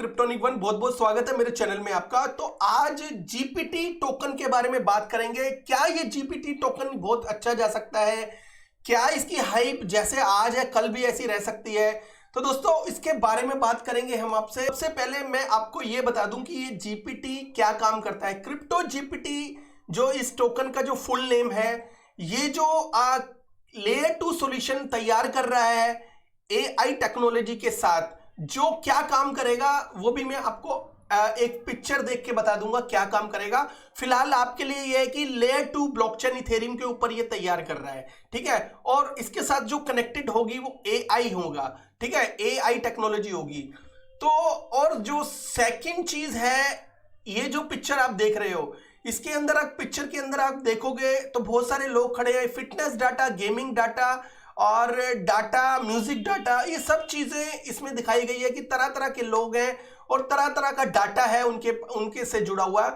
Kryptonic one बहुत बहुत स्वागत है मेरे चैनल में आपका। तो आज जीपीटी टोकन के बारे में बात करेंगे। क्या ये जीपीटी टोकन बहुत अच्छा जा सकता है? क्या इसकी हाइप जैसे आज है कल भी ऐसी रह सकती है? तो दोस्तों इसके बारे में बात करेंगे हम आपसे। सबसे पहले मैं आपको ये बता दूं कि ये जीपीटी क्या काम करता है। क्रिप्टो जीपीटी जो इस टोकन का जो फुल नेम है, ये जो लेयर 2 सॉल्यूशन तैयार कर रहा है एआई टेक्नोलॉजी के साथ, जो क्या काम करेगा वो भी मैं आपको एक पिक्चर देख के बता दूंगा क्या काम करेगा। फिलहाल आपके लिए यह है कि लेयर 2 ब्लॉकचेन इथेरियम के ऊपर ये तैयार कर रहा है, ठीक है। और इसके साथ जो कनेक्टेड होगी वो एआई होगा, ठीक है, एआई टेक्नोलॉजी होगी। तो और जो सेकंड चीज है, ये जो पिक्चर आप देख रहे हो, इसके अंदर आप पिक्चर के अंदर आप देखोगे तो बहुत सारे लोग खड़े हैं। फिटनेस डाटा, गेमिंग डाटा और डाटा, म्यूजिक डाटा, ये सब चीजें इसमें दिखाई गई है कि तरह तरह के लोग हैं और तरह तरह का डाटा है उनके से जुड़ा हुआ।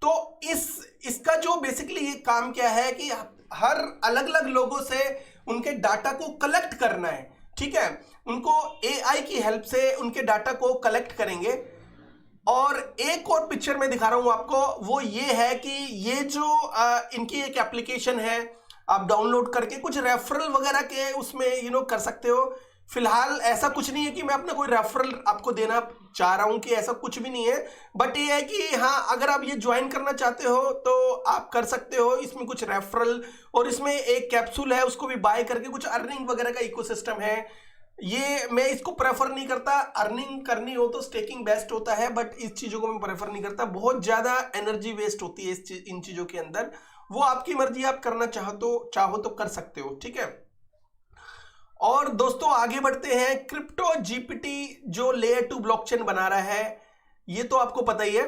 तो इसका जो बेसिकली ये काम क्या है कि हर अलग अलग लोगों से उनके डाटा को कलेक्ट करना है, ठीक है। उनको एआई की हेल्प से उनके डाटा को कलेक्ट करेंगे। और एक और पिक्चर में दिखा रहा हूं आपको, वो ये है कि ये जो इनकी एक एप्लीकेशन है, आप डाउनलोड करके कुछ रेफरल वगैरह के उसमें कर सकते हो। फिलहाल ऐसा कुछ नहीं है कि मैं अपना कोई रेफरल आपको देना चाह रहा हूं, कि ऐसा कुछ भी नहीं है। बट ये है कि हाँ, अगर आप ये ज्वाइन करना चाहते हो तो आप कर सकते हो। इसमें कुछ रेफरल और इसमें एक कैप्सूल है, उसको भी बाय करके कुछ अर्निंग वगैरह का इकोसिस्टम है। ये मैं इसको प्रेफर नहीं करता। अर्निंग करनी हो तो स्टेकिंग बेस्ट होता है, बट इस चीजों को मैं प्रेफर नहीं करता। बहुत ज्यादा एनर्जी वेस्ट होती है इन चीजों के अंदर। वो आपकी मर्जी, आप करना चाहो तो कर सकते हो, ठीक है। और दोस्तों आगे बढ़ते हैं। क्रिप्टो जीपीटी जो लेयर 2 ब्लॉकचेन बना रहा है, ये तो आपको पता ही है।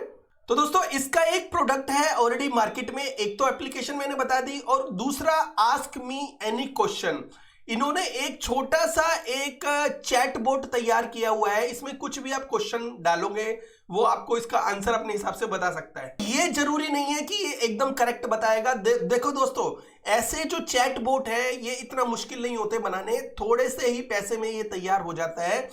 तो दोस्तों इसका एक प्रोडक्ट है ऑलरेडी मार्केट में। एक तो एप्लीकेशन मैंने बता दी, और दूसरा आस्क मी एनी क्वेश्चन। इन्होंने एक छोटा सा एक चैट बोट तैयार किया हुआ है। इसमें कुछ भी आप क्वेश्चन डालोगे वो आपको इसका आंसर अपने हिसाब से बता सकता है। ये जरूरी नहीं है कि ये एकदम करेक्ट बताएगा। देखो दोस्तों, ऐसे जो चैट बोट है ये इतना मुश्किल नहीं होते बनाने। थोड़े से ही पैसे में ये तैयार हो जाता है।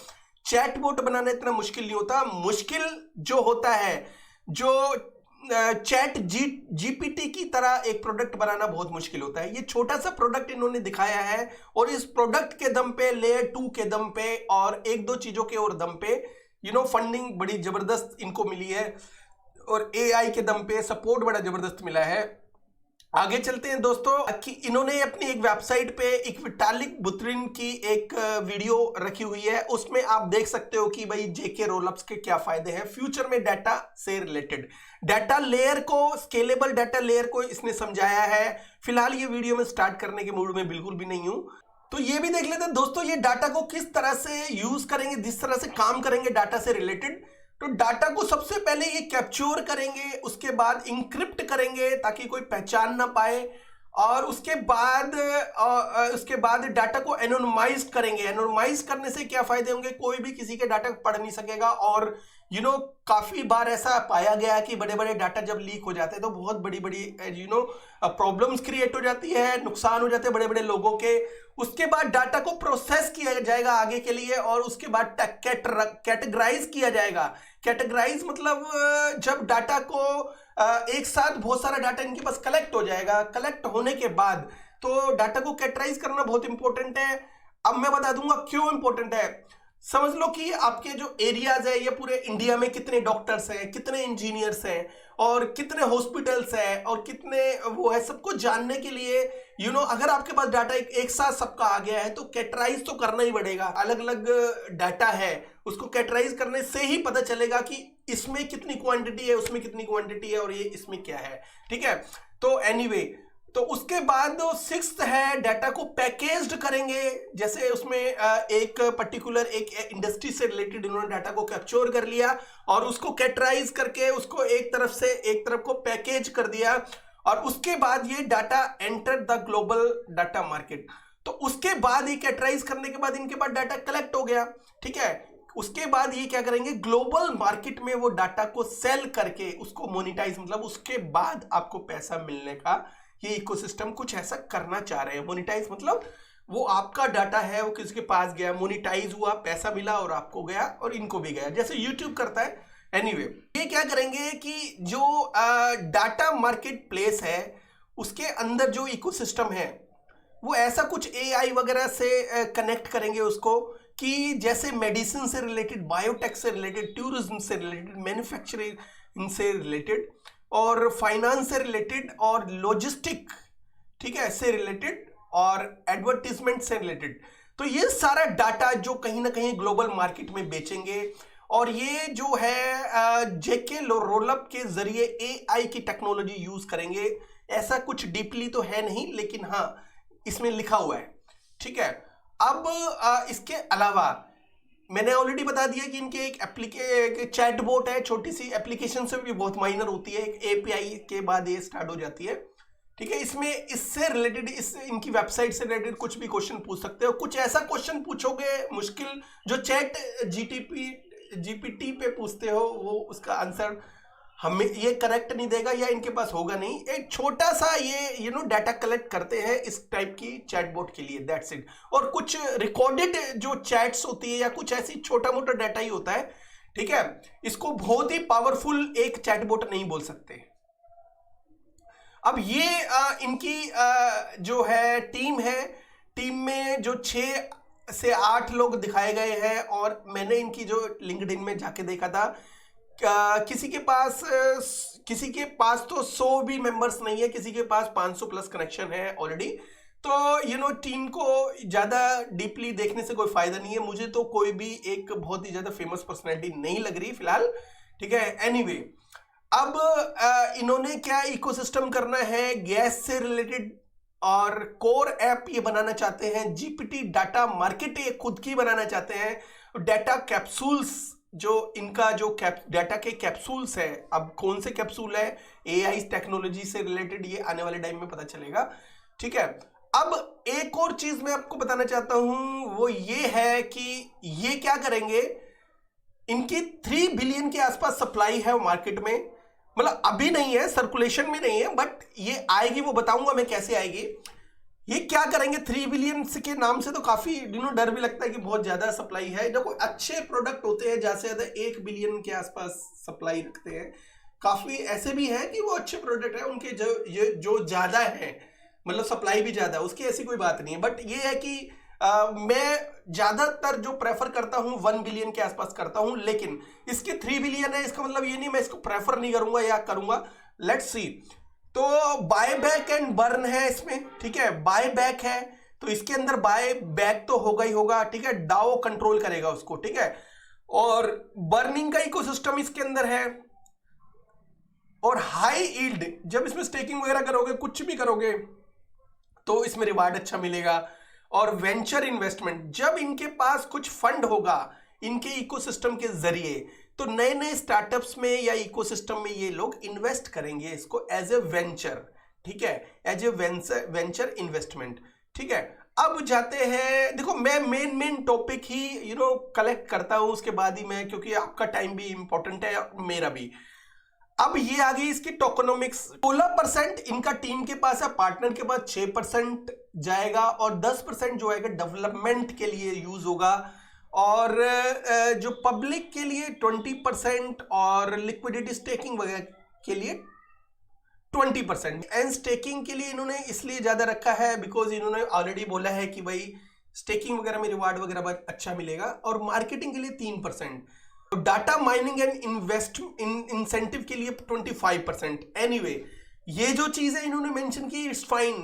चैट बोट बनाना इतना मुश्किल नहीं होता। मुश्किल जो होता है, जो चैट जीपीटी की तरह एक प्रोडक्ट बनाना बहुत मुश्किल होता है। ये छोटा सा प्रोडक्ट इन्होंने दिखाया है, और इस प्रोडक्ट के दम पे, लेयर 2 के दम पे और एक दो चीजों के और दम पे फंडिंग बड़ी जबरदस्त इनको मिली है, और एआई के दम पे सपोर्ट बड़ा जबरदस्त मिला है। आगे चलते हैं दोस्तों कि इन्होंने अपनी एक वेबसाइट पे एक विटालिक बुतेरिन की एक वीडियो रखी हुई है। उसमें आप देख सकते हो कि भाई जेके रोलअप्स के क्या फायदे हैं फ्यूचर में डाटा से रिलेटेड। डाटा लेयर को, स्केलेबल डाटा लेयर को इसने समझाया है। फिलहाल ये वीडियो में स्टार्ट करने के मूड में बिल्कुल भी नहीं हूं। तो ये भी देख लेते हैं दोस्तों, ये डाटा को किस तरह से यूज करेंगे, जिस तरह से काम करेंगे डाटा से रिलेटेड। तो डाटा को सबसे पहले ये कैप्चर करेंगे, उसके बाद इंक्रिप्ट करेंगे ताकि कोई पहचान ना पाए, और उसके बाद डाटा को एनोनिमाइज करेंगे। एनोनिमाइज करने से क्या फायदे होंगे? कोई भी किसी के डाटा पढ़ नहीं सकेगा। और काफी बार ऐसा पाया गया है कि बड़े बड़े डाटा जब लीक हो जाते हैं तो बहुत बड़ी बड़ी प्रॉब्लम्स क्रिएट हो जाती है, नुकसान हो जाते हैं बड़े बड़े लोगों के। उसके बाद डाटा को प्रोसेस किया जाएगा आगे के लिए, और उसके बाद कैटेगराइज किया जाएगा। कैटेगराइज मतलब जब डाटा को एक साथ बहुत सारा डाटा इनके पास कलेक्ट हो जाएगा। कलेक्ट होने के बाद तो डाटा को कैटेगराइज करना बहुत इंपॉर्टेंट है। अब मैं बता दूंगा क्यों इंपॉर्टेंट है। समझ लो कि आपके जो एरियाज है, ये पूरे इंडिया में कितने डॉक्टर्स हैं, कितने इंजीनियर्स हैं, और कितने हॉस्पिटल्स हैं, और कितने वो है, सबको जानने के लिए अगर आपके पास डाटा एक साथ सबका आ गया है तो कैटेगराइज तो करना ही पड़ेगा। अलग अलग डाटा है, उसको कैटेगराइज करने से ही पता चलेगा कि इसमें कितनी क्वांटिटी है, उसमें कितनी क्वांटिटी है, और ये इसमें क्या है, ठीक है। तो एनीवे, तो उसके बाद 6th है, डाटा को पैकेज्ड करेंगे। जैसे उसमें एक पर्टिकुलर एक इंडस्ट्री से रिलेटेड इन्होंने डाटा को कैप्चर कर लिया और उसको कैटेगराइज करके उसको एक तरफ को पैकेज कर दिया, और उसके बाद ये data enter the global data market. तो उसके बाद ये कैटेगराइज करने के बाद इनके पास डाटा कलेक्ट हो गया, ठीक है। उसके बाद ये क्या करेंगे, ग्लोबल मार्केट में वो डाटा को सेल करके उसको मोनेटाइज, मतलब उसके बाद आपको पैसा मिलने का ये इकोसिस्टम कुछ ऐसा करना चाह रहे हैं। मोनेटाइज मतलब वो आपका डाटा है, वो किसी के पास गया, मोनिटाइज हुआ, पैसा मिला और आपको गया और इनको भी गया, जैसे यूट्यूब करता है। एनीवे ये क्या करेंगे कि जो डाटा मार्केट प्लेस है उसके अंदर जो इकोसिस्टम है वो ऐसा कुछ एआई वगैरह से कनेक्ट करेंगे उसको, कि जैसे मेडिसिन से रिलेटेड, बायोटेक से रिलेटेड, टूरिज्म से रिलेटेड, मैन्युफैक्चरिंग से रिलेटेड और फाइनेंस से रिलेटेड और लॉजिस्टिक, ठीक है, से रिलेटेड और एडवर्टीजमेंट से रिलेटेड। तो ये सारा डाटा जो कहीं ना कहीं ग्लोबल मार्केट में बेचेंगे, और ये जो है जेके रोलअप के जरिए एआई की टेक्नोलॉजी यूज करेंगे। ऐसा कुछ डीपली तो है नहीं, लेकिन हाँ इसमें लिखा हुआ है, ठीक है। अब इसके अलावा मैंने ऑलरेडी बता दिया कि इनके एक चैटबॉट है, छोटी सी एप्लीकेशन से भी बहुत माइनर होती है, एक एपीआई के बाद ये स्टार्ट हो जाती है, ठीक है। इसमें इससे रिलेटेड, इससे इनकी वेबसाइट से रिलेटेड कुछ भी क्वेश्चन पूछ सकते हो। कुछ ऐसा क्वेश्चन पूछोगे मुश्किल जो चैट जीपीटी पे पूछते हो, वो उसका आंसर हमें ये करेक्ट नहीं देगा या इनके पास होगा नहीं। एक छोटा सा ये डाटा कलेक्ट करते हैं इस टाइप की चैटबॉट के लिए, दैट्स इट। और कुछ रिकॉर्डेड जो चैट्स होती है या कुछ ऐसी छोटा मोटा डाटा ही होता है, ठीक है। इसको बहुत ही पावरफुल एक चैटबॉट नहीं बोल सकते। अब ये इनकी जो है टीम में जो 6 से 8 लोग दिखाए गए हैं, और मैंने इनकी जो लिंक्डइन में जाके देखा था, किसी के पास तो 100 भी मेंबर्स नहीं है, किसी के पास 500 प्लस कनेक्शन है ऑलरेडी। तो टीम को ज़्यादा डीपली देखने से कोई फायदा नहीं है। मुझे तो कोई भी एक बहुत ही ज़्यादा फेमस पर्सनैलिटी नहीं लग रही फिलहाल, ठीक है। एनीवे अब इन्होंने क्या इकोसिस्टम करना है, गैस से रिलेटेड और कोर ऐप ये बनाना चाहते हैं। जीपीटी डाटा मार्केट ये खुद की बनाना चाहते हैं। डाटा कैप्सूल्स, जो इनका जो डाटा के कैप्सूल्स है, अब कौन से कैप्सूल है एआई टेक्नोलॉजी से रिलेटेड, ये आने वाले टाइम में पता चलेगा, ठीक है। अब एक और चीज मैं आपको बताना चाहता हूं, वो ये है कि ये क्या करेंगे, इनकी 3 बिलियन के आसपास सप्लाई है मार्केट में, मतलब अभी नहीं है, सर्कुलेशन में नहीं है, बट ये आएगी, वो बताऊंगा मैं कैसे आएगी। ये क्या करेंगे 3 बिलियन के नाम से तो काफी डर भी लगता है कि बहुत ज्यादा सप्लाई है। देखो अच्छे प्रोडक्ट होते हैं ज्यादा से ज्यादा 1 बिलियन के आसपास सप्लाई रखते हैं। काफी ऐसे भी हैं कि वो अच्छे प्रोडक्ट है, उनके जो ज्यादा है, मतलब सप्लाई भी ज्यादा है, उसकी ऐसी कोई बात नहीं है। बट ये है कि मैं ज्यादातर जो प्रेफर करता हूं 1 बिलियन के आसपास करता हूं, लेकिन इसके 3 बिलियन है, इसका मतलब ये नहीं मैं इसको प्रेफर नहीं करूंगा या करूंगा, लेट्स सी। तो बाय बैक एंड बर्न है इसमें, ठीक है। बाय बैक है तो इसके अंदर बाय बैक तो होगा ही होगा, ठीक है, डाओ कंट्रोल करेगा उसको, ठीक है। और बर्निंग का इकोसिस्टम इसके अंदर है। और हाई यील्ड, जब इसमें स्टेकिंग वगैरह करोगे, कुछ भी करोगे, तो इसमें रिवार्ड अच्छा मिलेगा। और वेंचर इन्वेस्टमेंट, जब इनके पास कुछ फंड होगा इनके इकोसिस्टम के जरिए, तो नए नए स्टार्टअप्स में या इकोसिस्टम में ये लोग इन्वेस्ट करेंगे इसको एज ए वेंचर, ठीक है, एज ए वेंचर इन्वेस्टमेंट, ठीक है। अब जाते हैं, देखो मैं मेन टॉपिक ही कलेक्ट करता हूं, उसके बाद ही मैं, क्योंकि आपका टाइम भी इंपॉर्टेंट है और मेरा भी। अब ये आ गई इसकी टोकनोमिक्स। 16% इनका टीम के पास है, पार्टनर के पास 6% जाएगा, और 10% जो आएगा डेवलपमेंट के लिए यूज होगा, और जो पब्लिक के लिए 20%, और लिक्विडिटी स्टेकिंग वगैरह के लिए 20%। एंड स्टेकिंग के लिए इन्होंने इसलिए ज्यादा रखा है बिकॉज इन्होंने ऑलरेडी बोला है कि भाई स्टेकिंग वगैरह में रिवार्ड वगैरह अच्छा मिलेगा, और मार्केटिंग के लिए 3%, डाटा माइनिंग एंड इंसेंटिव के लिए 25%। एनीवे ये जो चीजें इन्होंने मेंशन की, इट्स फाइन,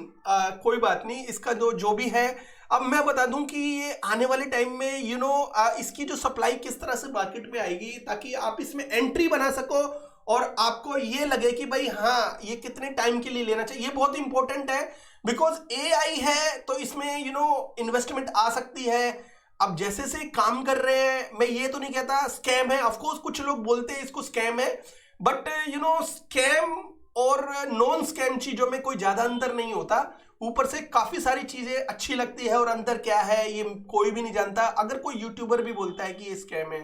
कोई बात नहीं, इसका जो भी है। अब मैं बता दूं कि ये आने वाले टाइम में इसकी जो सप्लाई किस तरह से मार्केट में आएगी, ताकि आप इसमें एंट्री बना सको और आपको ये लगे कि भाई हाँ ये कितने टाइम के लिए लेना चाहिए। ये बहुत इंपॉर्टेंट है बिकॉज एआई है, तो इसमें इन्वेस्टमेंट आ सकती है। अब जैसे से काम कर रहे हैं, मैं ये तो नहीं कहता स्कैम है, ऑफकोर्स कुछ लोग बोलते हैं इसको स्कैम है, बट स्कैम और नॉन स्कैम चीजों में कोई ज्यादा अंतर नहीं होता। ऊपर से काफी सारी चीजें अच्छी लगती है, और अंदर क्या है ये कोई भी नहीं जानता। अगर कोई यूट्यूबर भी बोलता है कि ये स्कैम है,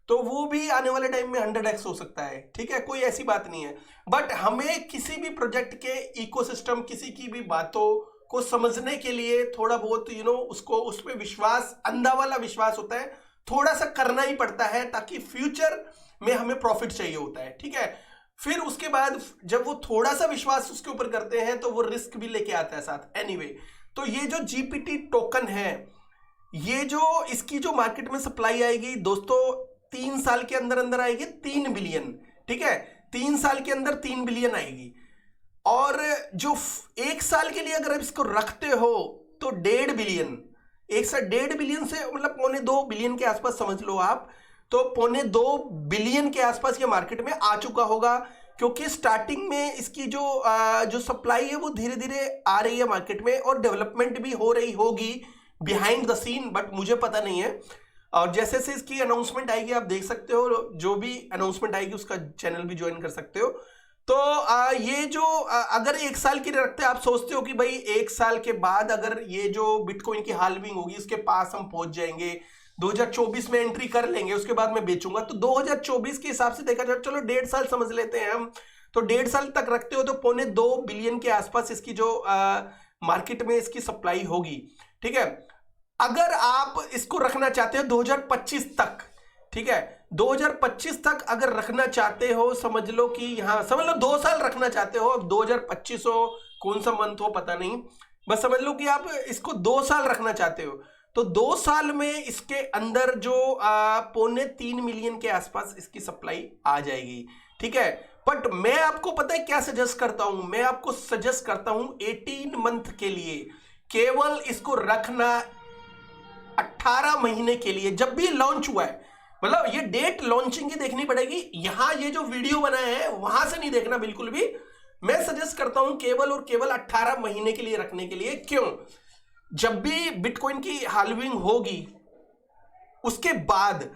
तो वो भी आने वाले टाइम में 100x हो सकता है, ठीक है, कोई ऐसी बात नहीं है। बट हमें किसी भी प्रोजेक्ट के इकोसिस्टम, किसी की भी बातों को समझने के लिए थोड़ा बहुत उसको उस पर विश्वास, अंधा वाला विश्वास होता है, थोड़ा सा करना ही पड़ता है, ताकि फ्यूचर में हमें प्रॉफिट चाहिए होता है, ठीक है। फिर उसके बाद जब वो थोड़ा सा विश्वास उसके ऊपर करते हैं तो वो रिस्क भी लेके आता है साथ। एनीवे, तो ये जो जीपीटी टोकन है, ये जो इसकी जो मार्केट में सप्लाई आएगी दोस्तों 3 साल के अंदर अंदर आएगी 3 बिलियन, ठीक है। 3 साल के अंदर 3 बिलियन आएगी। और जो 1 साल के लिए अगर आप इसको रखते हो तो 1.5 बिलियन, 1.5 बिलियन से मतलब 1.25 बिलियन के आसपास समझ लो आप, तो 1.25 बिलियन के आसपास ये मार्केट में आ चुका होगा। क्योंकि स्टार्टिंग में इसकी जो सप्लाई है वो धीरे धीरे आ रही है मार्केट में, और डेवलपमेंट भी हो रही होगी बिहाइंड द सीन, बट मुझे पता नहीं है। और जैसे से इसकी अनाउंसमेंट आएगी आप देख सकते हो, जो भी अनाउंसमेंट आएगी उसका चैनल भी ज्वाइन कर सकते हो। तो ये जो अगर 1 साल के लिए रखते हैं, आप सोचते हो कि भाई 1 साल के बाद अगर ये जो बिटकॉइन की हाल्विंग होगी उसके पास हम पहुंच जाएंगे, 2024 में एंट्री कर लेंगे, उसके बाद मैं बेचूंगा, तो 2024 के हिसाब से देखा जाए, चलो 1.5 साल समझ लेते हैं हम, तो 1.5 साल तक रखते हो तो 1.25 बिलियन के आसपास इसकी जो मार्केट में इसकी सप्लाई होगी, ठीक है। अगर आप इसको रखना चाहते हो 2025 तक, ठीक है, 2025 तक अगर रखना चाहते हो, समझ लो कि यहाँ समझ लो 2 साल रखना चाहते हो, अब 2025 हो, कौन सा मंथ हो पता नहीं, बस समझ लो कि आप इसको 2 साल रखना चाहते हो, तो 2 साल में इसके अंदर जो 2.25 मिलियन के आसपास इसकी सप्लाई आ जाएगी, ठीक है। बट मैं आपको पता है क्या सजेस्ट करता हूं, मैं आपको सजेस्ट करता हूं 18 मंथ के लिए केवल इसको रखना, 18 महीने के लिए। जब भी लॉन्च हुआ है, मतलब ये डेट लॉन्चिंग की देखनी पड़ेगी, यहां ये जो वीडियो बनाया है वहां से नहीं देखना बिल्कुल भी। मैं सजेस्ट करता हूं केवल और केवल 18 महीने के लिए रखने के लिए। क्यों? जब भी बिटकॉइन की हाल्विंग होगी उसके बाद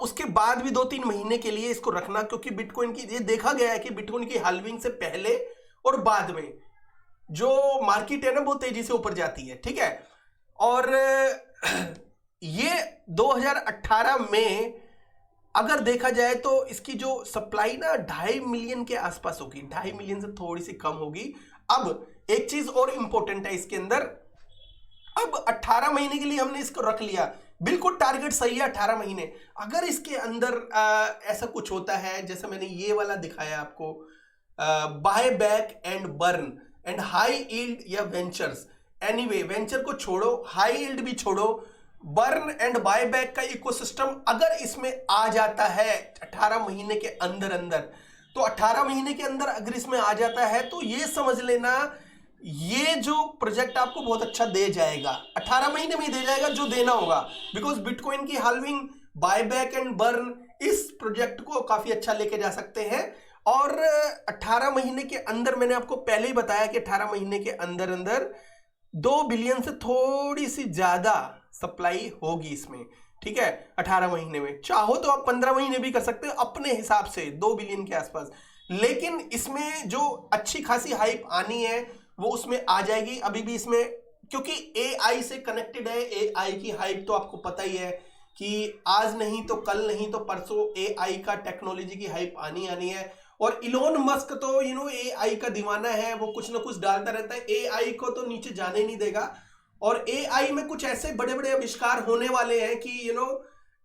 उसके बाद भी 2-3 महीने के लिए इसको रखना, क्योंकि बिटकॉइन की ये देखा गया है कि बिटकॉइन की हाल्विंग से पहले और बाद में जो मार्केट है ना वो तेजी से ऊपर जाती है, ठीक है। और ये 2018 में अगर देखा जाए तो इसकी जो सप्लाई ना 2.5 मिलियन के आसपास होगी, 2.5 मिलियन से थोड़ी सी कम होगी। अब एक चीज और इंपॉर्टेंट है इसके अंदर, अब 18 महीने के लिए हमने इसको रख लिया, बिल्कुल टारगेट सही है 18 महीने। अगर इसके अंदर ऐसा कुछ होता है जैसे मैंने ये वाला दिखाया आपको, buy back and burn and high yield या वेंचर्स, एनीवे वेंचर को छोड़ो, हाई यील्ड भी छोड़ो, बर्न एंड बाय बैक का इकोसिस्टम अगर इसमें आ जाता है 18 महीने के अंदर अंदर, तो 18 महीने के अंदर अगर इसमें आ जाता है तो ये समझ लेना ये जो प्रोजेक्ट आपको बहुत अच्छा दे जाएगा, 18 महीने में दे जाएगा जो देना होगा। बिकॉज बिटकॉइन की हाल्विंग, बायबैक एंड बर्न इस प्रोजेक्ट को काफी अच्छा लेके जा सकते हैं। और 18 महीने के अंदर मैंने आपको पहले ही बताया कि 18 महीने के अंदर अंदर 2 बिलियन से थोड़ी सी ज्यादा सप्लाई होगी इसमें, ठीक है। 18 महीने में चाहो तो आप 15 महीने भी कर सकते हो अपने हिसाब से 2 बिलियन के आसपास, लेकिन इसमें जो अच्छी खासी हाइप आनी है वो उसमें आ जाएगी। अभी भी इसमें क्योंकि एआई से कनेक्टेड है, एआई की हाइप तो आपको पता ही है कि आज नहीं तो कल नहीं तो परसों एआई का टेक्नोलॉजी की हाइप आनी है। और इलोन मस्क तो एआई का दीवाना है, वो कुछ ना कुछ डालता रहता है, एआई को तो नीचे जाने नहीं देगा। और एआई में कुछ ऐसे बड़े बड़े आविष्कार होने वाले हैं कि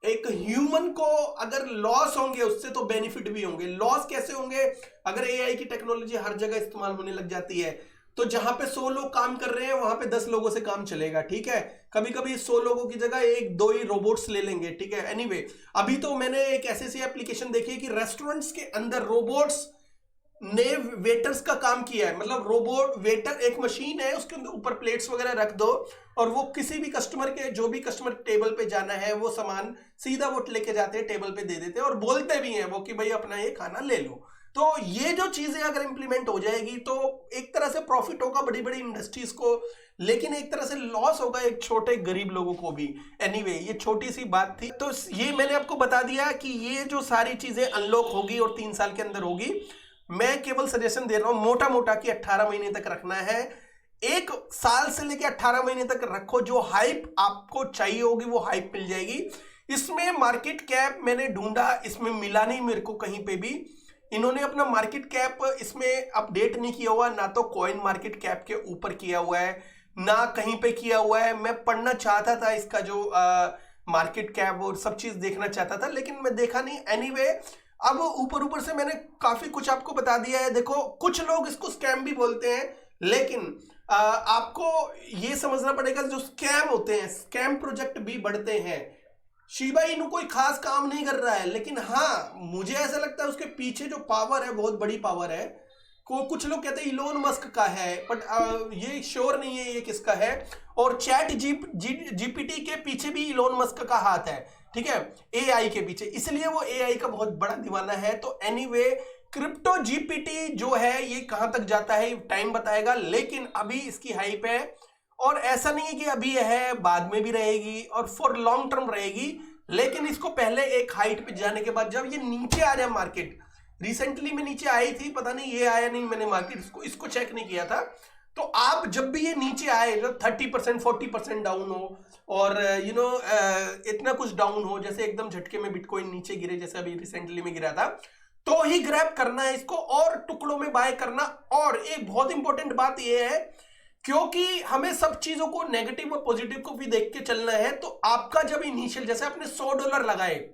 एक ह्यूमन को अगर लॉस होंगे उससे तो बेनिफिट भी होंगे। लॉस कैसे होंगे? अगर एआई की टेक्नोलॉजी हर जगह इस्तेमाल होने लग जाती है तो जहां पे 100 लोग काम कर रहे हैं वहां पे 10 लोगों से काम चलेगा, ठीक है। कभी कभी 100 लोगों की जगह 1-2 ही रोबोट्स ले लेंगे, ठीक है। एनीवे, अभी तो मैंने एक ऐसी एप्लीकेशन देखी है कि रेस्टोरेंट्स के अंदर रोबोट्स ने वेटर्स का काम किया है। मतलब रोबोट वेटर एक मशीन है, उसके ऊपर प्लेट्स वगैरह रख दो और वो किसी भी कस्टमर के, जो भी कस्टमर टेबल पे जाना है वो सामान सीधा वो लेके जाते हैं, टेबल पे दे देते हैं और बोलते भी हैं वो कि भाई अपना ये खाना ले लो। तो ये जो चीजें अगर इंप्लीमेंट हो जाएगी तो एक तरह से प्रॉफिट होगा बड़ी बड़ी इंडस्ट्रीज को, लेकिन एक तरह से लॉस होगा एक छोटे गरीब लोगों को भी। एनीवे, ये छोटी सी बात थी, तो ये मैंने आपको बता दिया कि ये जो सारी चीजें अनलॉक होगी और 3 साल के अंदर होगी। मैं केवल सजेशन दे रहा हूं मोटा मोटा कि 18 महीने तक रखना है। 1 साल से लेकर 18 महीने तक रखो, जो हाइप आपको चाहिए होगी वो हाइप मिल जाएगी। इसमें मार्केट कैप मैंने ढूंढा, इसमें मिला नहीं मेरे को कहीं पे भी। इन्होंने अपना मार्केट कैप इसमें अपडेट नहीं किया हुआ, ना तो कॉइन मार्केट कैप के ऊपर किया हुआ है, ना कहीं पे किया हुआ है। मैं पढ़ना चाहता था इसका जो मार्केट कैप और सब चीज देखना चाहता था, लेकिन मैं देखा नहीं। एनीवे, अब ऊपर ऊपर से मैंने काफी कुछ आपको बता दिया है। देखो, कुछ लोग इसको स्कैम भी बोलते हैं, लेकिन आपको ये समझना पड़ेगा, जो स्कैम होते हैं, स्कैम प्रोजेक्ट भी बढ़ते हैं। शिबा इनू कोई खास काम नहीं कर रहा है, लेकिन हाँ मुझे ऐसा लगता है उसके पीछे जो पावर है बहुत बड़ी पावर है। कुछ लोग कहते हैं इलोन मस्क का है, बट ये श्योर नहीं है ये किसका है। और चैट जीपीटी के पीछे भी इलोन मस्क का हाथ है, ठीक है, एआई के पीछे, इसलिए वो एआई का बहुत बड़ा दीवाना है। तो एनीवे, क्रिप्टो जीपीटी जो है ये कहां तक जाता है टाइम बताएगा, लेकिन अभी इसकी हाइप है। और ऐसा नहीं है कि अभी यह है, बाद में भी रहेगी और फॉर लॉन्ग टर्म रहेगी। लेकिन इसको पहले एक हाइट पे जाने के बाद जब ये नीचे आ जाए, मार्केट रिसेंटली में नीचे आई थी, पता नहीं ये आया नहीं, मैंने मार्केट इसको चेक नहीं किया था। तो आप जब भी ये नीचे आए, जब 30% 40% डाउन हो और इतना कुछ डाउन हो, जैसे एकदम झटके में बिटकॉइन नीचे गिरे जैसे अभी रिसेंटली में गिरा था, तो ही ग्रैब करना है इसको और टुकड़ों में बाय करना। और एक बहुत इंपॉर्टेंट बात यह है, क्योंकि हमें सब चीजों को नेगेटिव और पॉजिटिव को भी देख के चलना है। तो आपका जब इनिशियल, जैसे आपने $100 लगाए,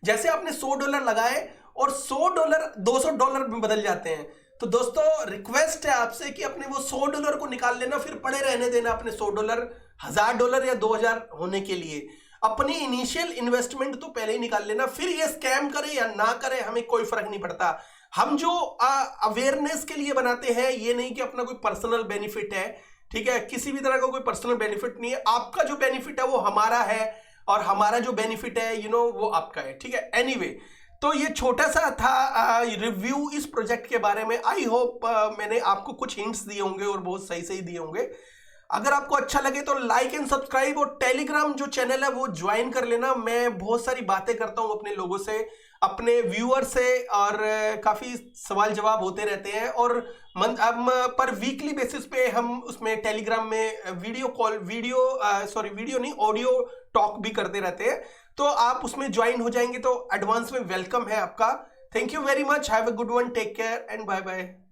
जैसे आपने $100 लगाए और $100 $200 में बदल जाते हैं, तो दोस्तों रिक्वेस्ट है आपसे कि अपने वो $100 को निकाल लेना, फिर पड़े रहने देना अपने $100 $1000 या 2000 होने के लिए। अपनी इनिशियल इन्वेस्टमेंट तो पहले ही निकाल लेना, फिर ये स्कैम करे या ना करे हमें कोई फर्क नहीं पड़ता। हम जो अवेयरनेस के लिए बनाते हैं, ये नहीं कि अपना कोई पर्सनल बेनिफिट है, ठीक है, किसी भी तरह का कोई पर्सनल बेनिफिट नहीं है। आपका जो बेनिफिट है वो हमारा है और हमारा जो बेनिफिट है वो आपका है, ठीक है। एनीवे, तो ये छोटा सा था रिव्यू इस प्रोजेक्ट के बारे में। आई होप मैंने आपको कुछ हिंट्स दिए होंगे और बहुत सही सही दिए होंगे। अगर आपको अच्छा लगे तो लाइक एंड सब्सक्राइब, और टेलीग्राम जो चैनल है वो ज्वाइन कर लेना। मैं बहुत सारी बातें करता हूं अपने लोगों से, अपने व्यूअर से, और काफी सवाल जवाब होते रहते हैं। और पर वीकली बेसिस पे हम उसमें टेलीग्राम में वीडियो नहीं, ऑडियो टॉक भी करते रहते हैं। तो आप उसमें ज्वाइन हो जाएंगे तो एडवांस में वेलकम है आपका। Thank you very much, have a good one, take care and bye bye.